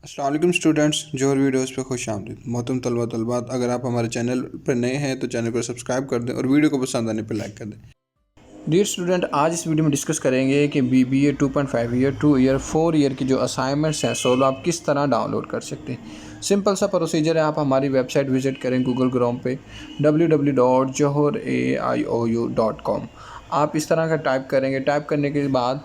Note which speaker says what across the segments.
Speaker 1: अस्सलाम वालेकुम स्टूडेंट्स, जोहर वीडियोस पे खुश आमदीद। मोहतरम तलबा तलबात, अगर आप हमारे चैनल पर नए हैं तो चैनल को सब्सक्राइब कर दें और वीडियो को पसंद आने पर लाइक कर दें।
Speaker 2: डियर स्टूडेंट, आज इस वीडियो में डिस्कस करेंगे कि BBA 2.5 ईयर 2 ईयर 4 ईयर की जो असाइनमेंट्स हैं सोलो आप किस तरह डाउनलोड कर सकते हैं। सिंपल सा प्रोसीजर है, आप हमारी वेबसाइट विज़िट करें गूगल क्रोम पे www.johoraiou.com। आप इस तरह का टाइप करेंगे, टाइप करने के बाद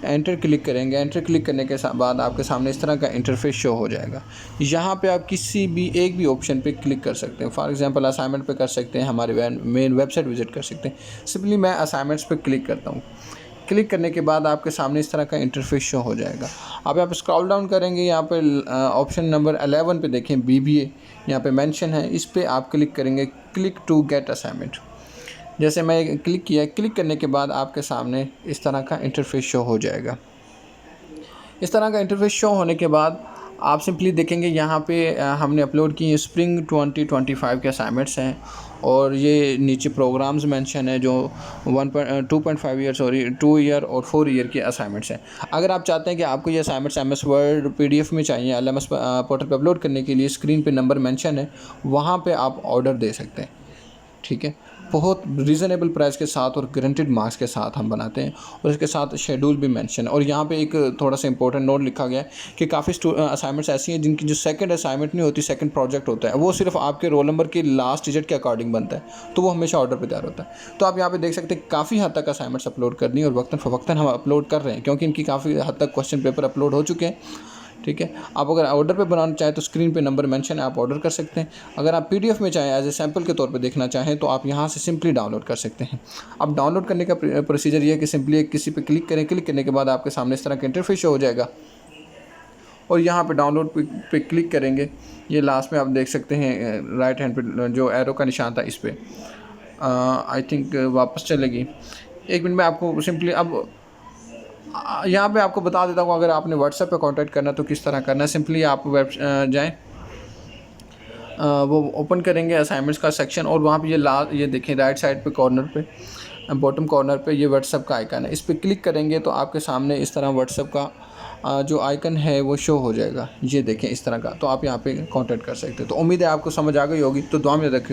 Speaker 2: एंटर क्लिक करेंगे। एंटर क्लिक करने के बाद आपके सामने इस तरह का इंटरफेस शो हो जाएगा। यहाँ पे आप किसी भी एक भी ऑप्शन पे क्लिक कर सकते हैं। फॉर एग्जांपल असाइनमेंट पे कर सकते हैं, हमारे मेन वेबसाइट विजिट कर सकते हैं। सिंपली मैं असाइनमेंट्स पे क्लिक करता हूँ। क्लिक करने के बाद आपके सामने इस तरह का इंटरफेस शो हो जाएगा। आप यहाँ पे स्क्रॉल डाउन करेंगे, यहाँ पे ऑप्शन नंबर 11 पे देखें BBA यहाँ पे मेंशन है, इस पर आप क्लिक करेंगे, क्लिक टू गेट असाइनमेंट। जैसे मैं क्लिक किया, क्लिक करने के बाद आपके सामने इस तरह का इंटरफेस शो हो जाएगा। इस तरह का इंटरफेस शो होने के बाद आप सिंपली देखेंगे यहाँ पे हमने अपलोड किए स्प्रिंग 2025 के असाइनमेंट्स हैं और ये नीचे प्रोग्राम्स मेंशन है जो 2.5 ईयर 2 ईयर और 4 ईयर के असाइनमेंट्स हैं। अगर आप चाहते हैं कि आपको ये असाइनमेंट्स MS वर्ड PDF में चाहिए, LMS पोर्टल पर अपलोड करने के लिए स्क्रीन पे नंबर मेंशन है, वहाँ पे आप ऑर्डर दे सकते हैं। ठीक है, बहुत रीज़नेबल प्राइस के साथ और गारंटेड मार्क्स के साथ हम बनाते हैं और इसके साथ शेड्यूल भी मेंशन है। और यहाँ पे एक थोड़ा सा इंपॉर्टेंट नोट लिखा गया है कि काफ़ी असाइनमेंट्स ऐसी हैं जिनकी जो सेकंड असाइनमेंट नहीं होती, सेकंड प्रोजेक्ट होता है, वो सिर्फ आपके रोल नंबर के लास्ट डिजिट के अकॉर्डिंग बनता है, तो वो हमेशा ऑर्डर पर तैयार होता है। तो आप यहाँ पर देख सकते हैं काफ़ी हद तक असाइनमेंट्स अपलोड करनी है और वक्तन फ़वक्तन हम अपलोड कर रहे हैं क्योंकि इनकी काफ़ी हद तक क्वेश्चन पेपर अपलोड हो चुके हैं। ठीक है, आप अगर ऑर्डर पे बनाना चाहें तो स्क्रीन पे नंबर मेंशन है, आप ऑर्डर कर सकते हैं। अगर आप PDF में चाहें एज ए सैम्पल के तौर पे देखना चाहें तो आप यहाँ से सिंपली डाउनलोड कर सकते हैं। अब डाउनलोड करने का प्रोसीजर ये है कि सिंपली किसी पे क्लिक करें, क्लिक करने के बाद आपके सामने इस तरह का इंटरफेस हो जाएगा और यहाँ पे डाउनलोड पे क्लिक करेंगे। ये लास्ट में आप देख सकते हैं राइट हैंड पे जो एरो का निशान था, इस पर आई थिंक वापस चलेगी। 1 मिनट में आपको सिंपली अब यहाँ पे आपको बता देता हूँ, अगर आपने व्हाट्सएप पे कांटेक्ट करना तो किस तरह करना है। सिंपली आप जाएं, वो ओपन करेंगे असाइनमेंट्स का सेक्शन और वहाँ पे ये देखें राइट साइड पे कॉर्नर पे बॉटम कॉर्नर पे ये व्हाट्सएप का आइकन है, इस पर क्लिक करेंगे तो आपके सामने इस तरह व्हाट्सएप का जो आइकन है वो शो हो जाएगा। ये देखें इस तरह का, तो आप यहाँ पे कांटेक्ट कर सकते हैं। तो उम्मीद है आपको समझ आ गई होगी, तो दुआ में रखें।